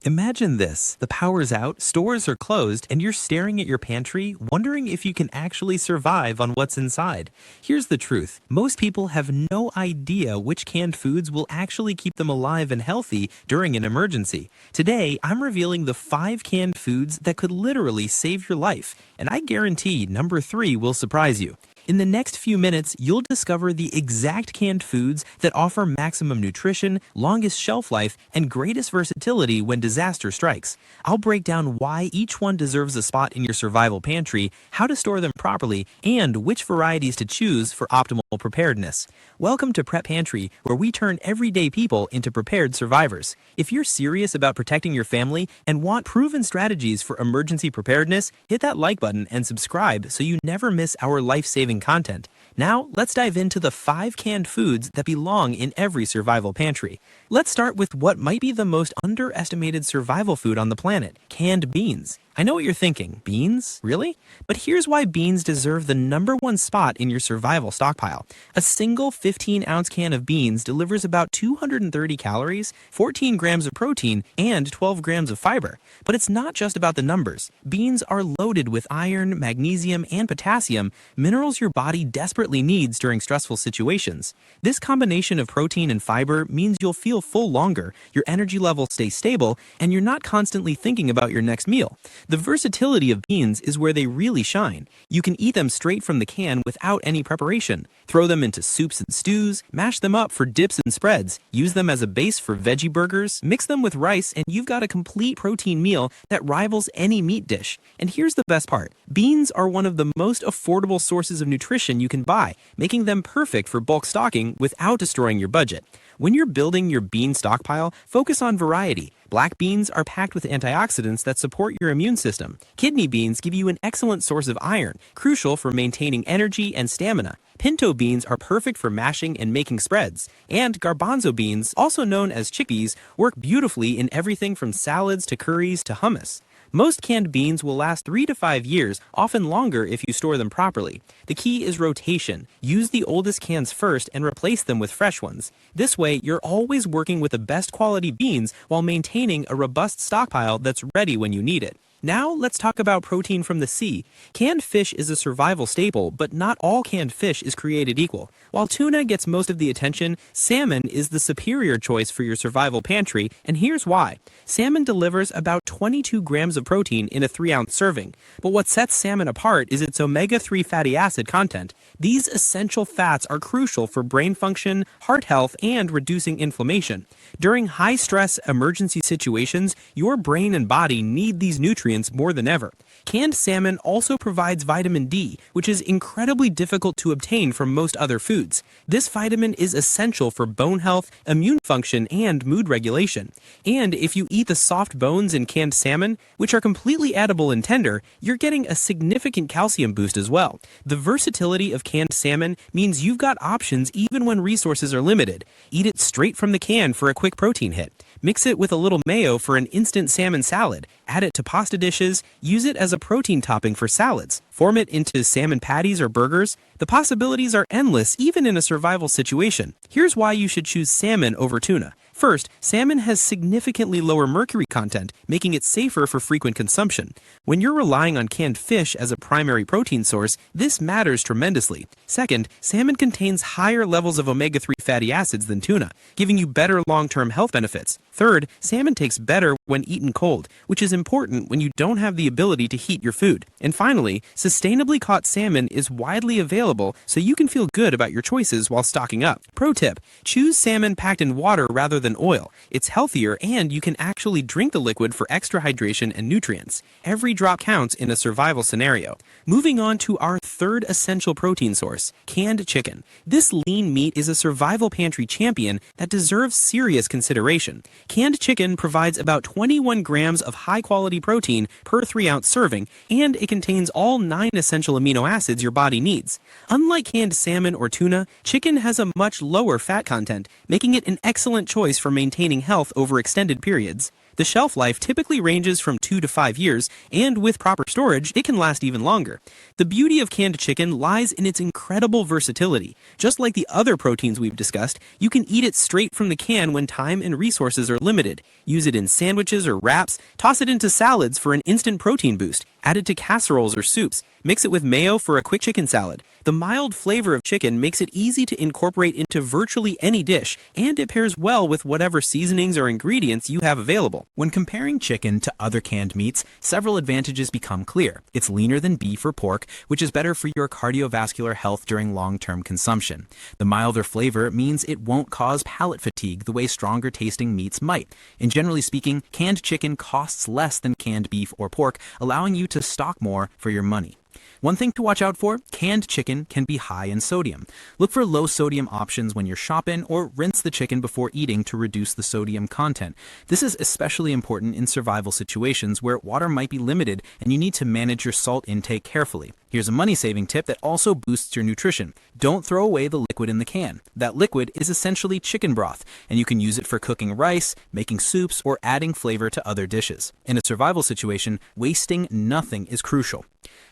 Imagine this. The power's out, stores are closed, and you're staring at your pantry, wondering if you can actually survive on what's inside. Here's the truth. Most people have no idea which canned foods will actually keep them alive and healthy during an emergency. Today, I'm revealing the 5 canned foods that could literally save your life, and I guarantee number 3 will surprise you. In the next few minutes, you'll discover the exact canned foods that offer maximum nutrition, longest shelf life, and greatest versatility when disaster strikes. I'll break down why each one deserves a spot in your survival pantry, how to store them properly, and which varieties to choose for optimal preparedness. Welcome to Prep Pantry, where we turn everyday people into prepared survivors. If you're serious about protecting your family and want proven strategies for emergency preparedness, hit that like button and subscribe so you never miss our life-saving content. Now, let's dive into the 5 canned foods that belong in every survival pantry. Let's start with what might be the most underestimated survival food on the planet: canned beans. I know what you're thinking. Beans? Really? But here's why beans deserve the #1 spot in your survival stockpile. A single 15-ounce can of beans delivers about 230 calories, 14 grams of protein, and 12 grams of fiber. But it's not just about the numbers. Beans are loaded with iron, magnesium, and potassium, minerals your body desperately needs during stressful situations. This combination of protein and fiber means you'll feel full longer, your energy levels stay stable, and you're not constantly thinking about your next meal. The versatility of beans is where they really shine. You can eat them straight from the can without any preparation. Throw them into soups and stews, mash them up for dips and spreads, use them as a base for veggie burgers, mix them with rice, and you've got a complete protein meal that rivals any meat dish. And here's the best part. Beans are one of the most affordable sources of nutrition you can buy, making them perfect for bulk stocking without destroying your budget. When you're building your bean stockpile, focus on variety. Black beans are packed with antioxidants that support your immune system. Kidney beans give you an excellent source of iron, crucial for maintaining energy and stamina. Pinto beans are perfect for mashing and making spreads. And garbanzo beans, also known as chickpeas, work beautifully in everything from salads to curries to hummus. Most canned beans will last 3 to 5 years, often longer if you store them properly. The key is rotation. Use the oldest cans first and replace them with fresh ones. This way, you're always working with the best quality beans while maintaining a robust stockpile that's ready when you need it. Now, let's talk about protein from the sea. Canned fish is a survival staple, but not all canned fish is created equal. While tuna gets most of the attention, salmon is the superior choice for your survival pantry, and here's why. Salmon delivers about 22 grams of protein in a 3-ounce serving, but what sets salmon apart is its omega-3 fatty acid content. These essential fats are crucial for brain function, heart health, and reducing inflammation. During high-stress emergency situations, your brain and body need these nutrients more than ever. Canned salmon also provides vitamin D, which is incredibly difficult to obtain from most other foods. This vitamin is essential for bone health, immune function, and mood regulation. And if you eat the soft bones in canned salmon, which are completely edible and tender, you're getting a significant calcium boost as well. The versatility of canned salmon means you've got options even when resources are limited. Eat it straight from the can for a quick protein hit. Mix it with a little mayo for an instant salmon salad. Add it to pasta dishes. Use it as a protein topping for salads. Form it into salmon patties or burgers. The possibilities are endless even in a survival situation. Here's why you should choose salmon over tuna. First, salmon has significantly lower mercury content, making it safer for frequent consumption. When you're relying on canned fish as a primary protein source, this matters tremendously. Second, salmon contains higher levels of omega-3 fatty acids than tuna, giving you better long-term health benefits. Third, salmon tastes better when eaten cold, which is important when you don't have the ability to heat your food. And finally, sustainably caught salmon is widely available, so you can feel good about your choices while stocking up. Pro tip: choose salmon packed in water rather than oil. It's healthier, and you can actually drink the liquid for extra hydration and nutrients. Every drop counts in a survival scenario. Moving on to our third essential protein source, canned chicken. This lean meat is a survival pantry champion that deserves serious consideration. Canned chicken provides about 21 grams of high-quality protein per 3-ounce serving, and it contains all 9 essential amino acids your body needs. Unlike canned salmon or tuna, chicken has a much lower fat content, making it an excellent choice for maintaining health over extended periods. The shelf life typically ranges from 2 to 5 years, and with proper storage, it can last even longer. The beauty of canned chicken lies in its incredible versatility. Just like the other proteins we've discussed, you can eat it straight from the can when time and resources are limited. Use it in sandwiches or wraps, toss it into salads for an instant protein boost, add it to casseroles or soups, mix it with mayo for a quick chicken salad. The mild flavor of chicken makes it easy to incorporate into virtually any dish, and it pairs well with whatever seasonings or ingredients you have available. When comparing chicken to other canned meats, several advantages become clear. It's leaner than beef or pork, which is better for your cardiovascular health during long-term consumption. The milder flavor means it won't cause palate fatigue the way stronger tasting meats might. And generally speaking, canned chicken costs less than canned beef or pork, allowing you to stock more for your money. One thing to watch out for, canned chicken can be high in sodium. Look for low sodium options when you're shopping, or rinse the chicken before eating to reduce the sodium content. This is especially important in survival situations where water might be limited and you need to manage your salt intake carefully. Here's a money-saving tip that also boosts your nutrition. Don't throw away the liquid in the can. That liquid is essentially chicken broth, and you can use it for cooking rice, making soups, or adding flavor to other dishes. In a survival situation, wasting nothing is crucial.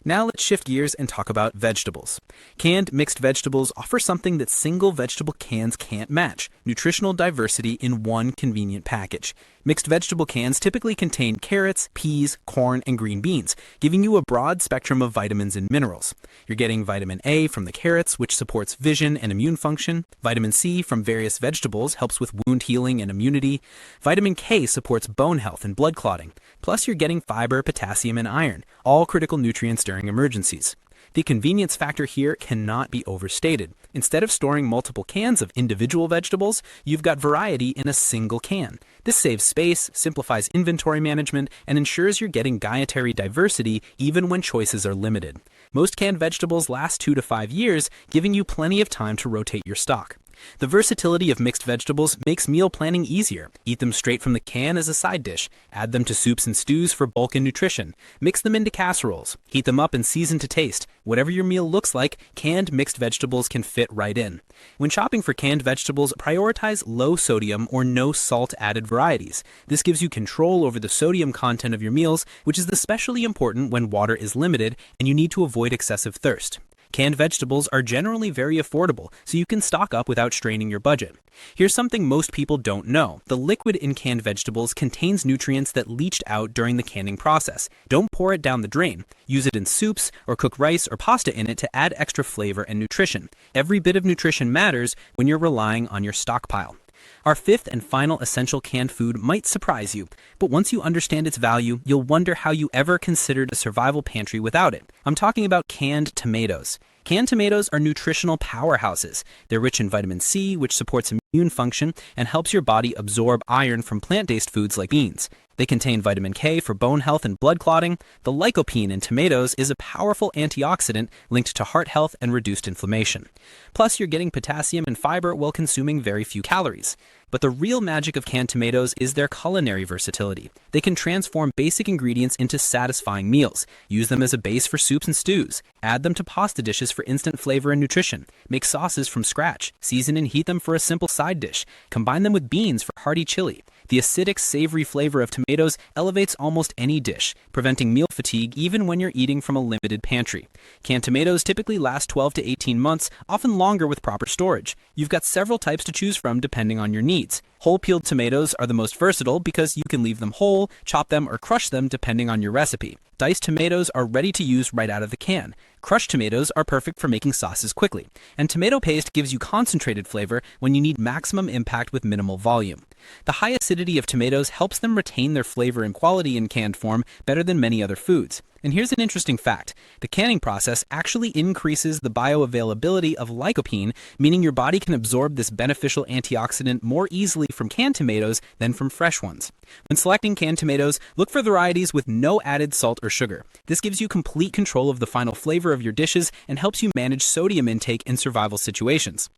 Now let's shift gears and talk about vegetables. Canned mixed vegetables offer something that single vegetable cans can't match: nutritional diversity in one convenient package. Mixed vegetable cans typically contain carrots, peas, corn, and green beans, giving you a broad spectrum of vitamins and minerals. You're getting vitamin A from the carrots, which supports vision and immune function. Vitamin C from various vegetables helps with wound healing and immunity. Vitamin K supports bone health and blood clotting. Plus, you're getting fiber, potassium, and iron, all critical nutrients during emergencies. The convenience factor here cannot be overstated. Instead of storing multiple cans of individual vegetables, you've got variety in a single can. This saves space, simplifies inventory management, and ensures you're getting dietary diversity even when choices are limited. Most canned vegetables last 2 to 5 years, giving you plenty of time to rotate your stock. The versatility of mixed vegetables makes meal planning easier. Eat them straight from the can as a side dish. Add them to soups and stews for bulk and nutrition. Mix them into casseroles. Heat them up and season to taste. Whatever your meal looks like, canned mixed vegetables can fit right in. When shopping for canned vegetables, prioritize low sodium or no salt added varieties. This gives you control over the sodium content of your meals, which is especially important when water is limited and you need to avoid excessive thirst. Canned vegetables are generally very affordable, so you can stock up without straining your budget. Here's something most people don't know. The liquid in canned vegetables contains nutrients that leached out during the canning process. Don't pour it down the drain. Use it in soups or cook rice or pasta in it to add extra flavor and nutrition. Every bit of nutrition matters when you're relying on your stockpile. Our fifth and final essential canned food might surprise you, but once you understand its value, you'll wonder how you ever considered a survival pantry without it. I'm talking about canned tomatoes. Canned tomatoes are nutritional powerhouses. They're rich in vitamin C, which supports immune function and helps your body absorb iron from plant-based foods like beans. They contain vitamin K for bone health and blood clotting. The lycopene in tomatoes is a powerful antioxidant linked to heart health and reduced inflammation. Plus, you're getting potassium and fiber while consuming very few calories. But the real magic of canned tomatoes is their culinary versatility. They can transform basic ingredients into satisfying meals. Use them as a base for soups and stews. Add them to pasta dishes for instant flavor and nutrition. Make sauces from scratch. Season and heat them for a simple side dish. Combine them with beans for hearty chili. The acidic, savory flavor of tomatoes elevates almost any dish, preventing meal fatigue even when you're eating from a limited pantry. Canned tomatoes typically last 12 to 18 months, often longer with proper storage. You've got several types to choose from depending on your needs. Whole peeled tomatoes are the most versatile because you can leave them whole, chop them, or crush them depending on your recipe. Diced tomatoes are ready to use right out of the can. Crushed tomatoes are perfect for making sauces quickly. And tomato paste gives you concentrated flavor when you need maximum impact with minimal volume. The high acidity of tomatoes helps them retain their flavor and quality in canned form better than many other foods. And here's an interesting fact. The canning process actually increases the bioavailability of lycopene, meaning your body can absorb this beneficial antioxidant more easily from canned tomatoes than from fresh ones. When selecting canned tomatoes, look for varieties with no added salt or sugar. This gives you complete control of the final flavor of your dishes and helps you manage sodium intake in survival situations.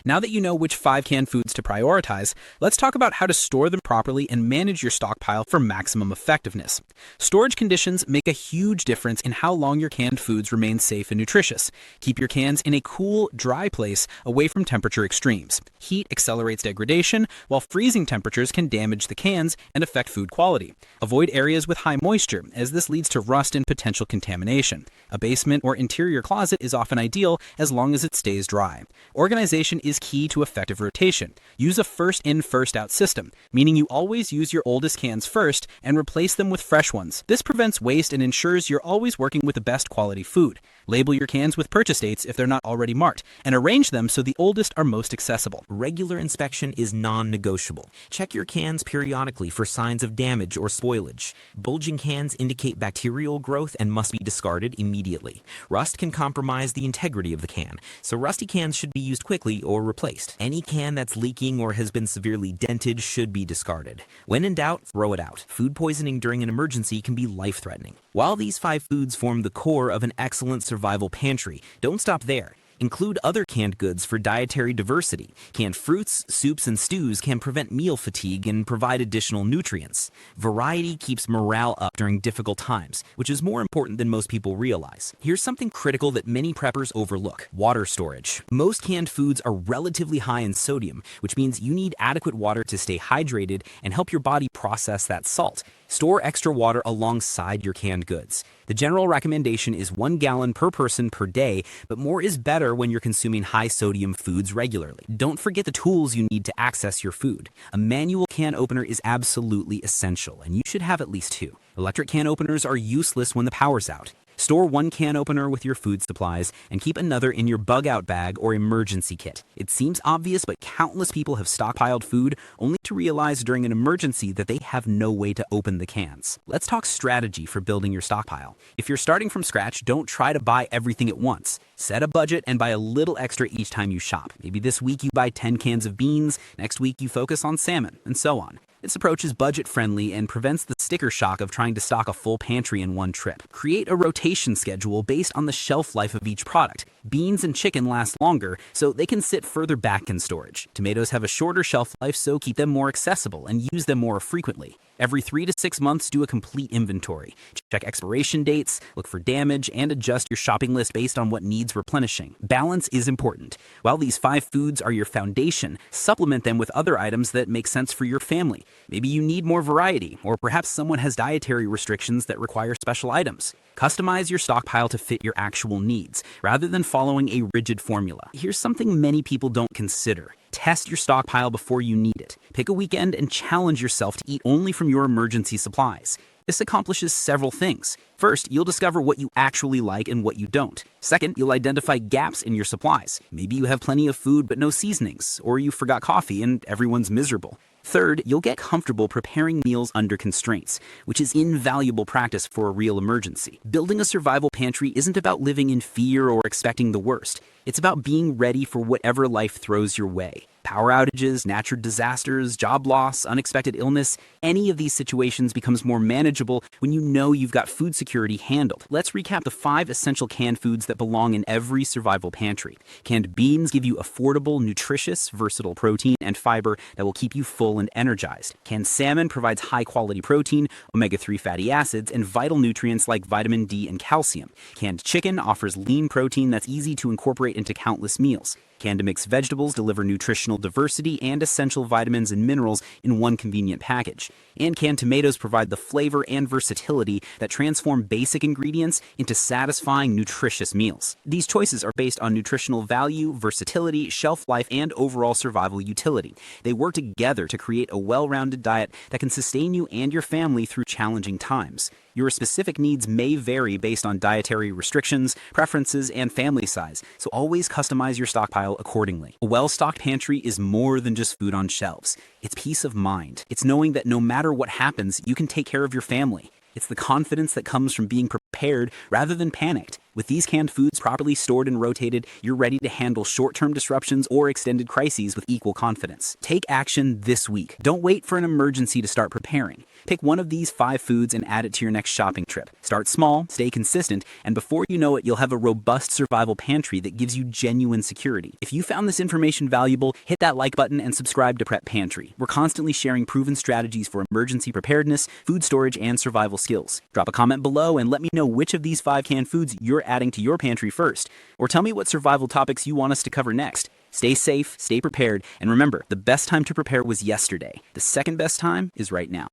Now that you know which 5 canned foods to prioritize, let's talk about how to store them properly and manage your stockpile for maximum effectiveness. Storage conditions make a huge difference in how long your canned foods remain safe and nutritious. Keep your cans in a cool, dry place away from temperature extremes. Heat accelerates degradation, while freezing temperatures can damage the cans and affect food quality. Avoid areas with high moisture, as this leads to rust and potential contamination. A basement or interior closet is often ideal as long as it stays dry. Organization is key to effective rotation. Use a first-in, first-out system, meaning you always use your oldest cans first and replace them with fresh ones. This prevents waste and ensures you're always working with the best quality food. Label your cans with purchase dates if they're not already marked, and arrange them so the oldest are most accessible. Regular inspection is non-negotiable. Check your cans periodically for signs of damage or spoilage. Bulging cans indicate bacterial growth and must be discarded immediately. Rust can compromise the integrity of the can, so rusty cans should be used quickly or replaced. Any can that's leaking or has been severely dented should be discarded. When in doubt, throw it out. Food poisoning during an emergency can be life-threatening. While these 5 foods form the core of an excellent survival pantry, don't stop there. Include other canned goods for dietary diversity. Canned fruits, soups, and stews can prevent meal fatigue and provide additional nutrients. Variety keeps morale up during difficult times, which is more important than most people realize. Here's something critical that many preppers overlook: water storage. Most canned foods are relatively high in sodium, which means you need adequate water to stay hydrated and help your body process that salt. Store extra water alongside your canned goods. The general recommendation is 1 gallon per person per day, but more is better when you're consuming high-sodium foods regularly. Don't forget the tools you need to access your food. A manual can opener is absolutely essential, and you should have at least 2. Electric can openers are useless when the power's out. Store 1 can opener with your food supplies and keep another in your bug-out bag or emergency kit. It seems obvious, but countless people have stockpiled food only to realize during an emergency that they have no way to open the cans. Let's talk strategy for building your stockpile. If you're starting from scratch, don't try to buy everything at once. Set a budget and buy a little extra each time you shop. Maybe this week you buy 10 cans of beans, next week you focus on salmon, and so on. This approach is budget-friendly and prevents the sticker shock of trying to stock a full pantry in one trip. Create a rotation schedule based on the shelf life of each product. Beans and chicken last longer, so they can sit further back in storage. Tomatoes have a shorter shelf life, so keep them more accessible and use them more frequently. Every 3 to 6 months, do a complete inventory. Check expiration dates, look for damage, and adjust your shopping list based on what needs replenishing. Balance is important. While these 5 foods are your foundation, supplement them with other items that make sense for your family. Maybe you need more variety, or perhaps someone has dietary restrictions that require special items. Customize your stockpile to fit your actual needs, rather than following a rigid formula. Here's something many people don't consider. Test your stockpile before you need it. Pick a weekend and challenge yourself to eat only from your emergency supplies. This accomplishes several things. First, you'll discover what you actually like and what you don't. Second, you'll identify gaps in your supplies. Maybe you have plenty of food but no seasonings, or you forgot coffee and everyone's miserable. Third, you'll get comfortable preparing meals under constraints, which is invaluable practice for a real emergency. Building a survival pantry isn't about living in fear or expecting the worst. It's about being ready for whatever life throws your way. Power outages, natural disasters, job loss, unexpected illness, any of these situations becomes more manageable when you know you've got food security handled. Let's recap the 5 essential canned foods that belong in every survival pantry. Canned beans give you affordable, nutritious, versatile protein and fiber that will keep you full and energized. Canned salmon provides high-quality protein, omega-3 fatty acids, and vital nutrients like vitamin D and calcium. Canned chicken offers lean protein that's easy to incorporate into countless meals. Canned mixed vegetables deliver nutritional diversity and essential vitamins and minerals in one convenient package. And canned tomatoes provide the flavor and versatility that transform basic ingredients into satisfying, nutritious meals. These choices are based on nutritional value, versatility, shelf life, and overall survival utility. They work together to create a well-rounded diet that can sustain you and your family through challenging times. Your specific needs may vary based on dietary restrictions, preferences, and family size, so always customize your stockpile accordingly. A well-stocked pantry is more than just food on shelves. It's peace of mind. It's knowing that no matter what happens, you can take care of your family. It's the confidence that comes from being prepared rather than panicked. With these canned foods properly stored and rotated, you're ready to handle short-term disruptions or extended crises with equal confidence. Take action this week. Don't wait for an emergency to start preparing. Pick one of these 5 foods and add it to your next shopping trip. Start small, stay consistent, and before you know it, you'll have a robust survival pantry that gives you genuine security. If you found this information valuable, hit that like button and subscribe to Prep Pantry. We're constantly sharing proven strategies for emergency preparedness, food storage, and survival skills. Drop a comment below and let me know which of these 5 canned foods you're adding to your pantry first, or tell me what survival topics you want us to cover next. Stay safe, stay prepared, and remember, the best time to prepare was yesterday. The second best time is right now.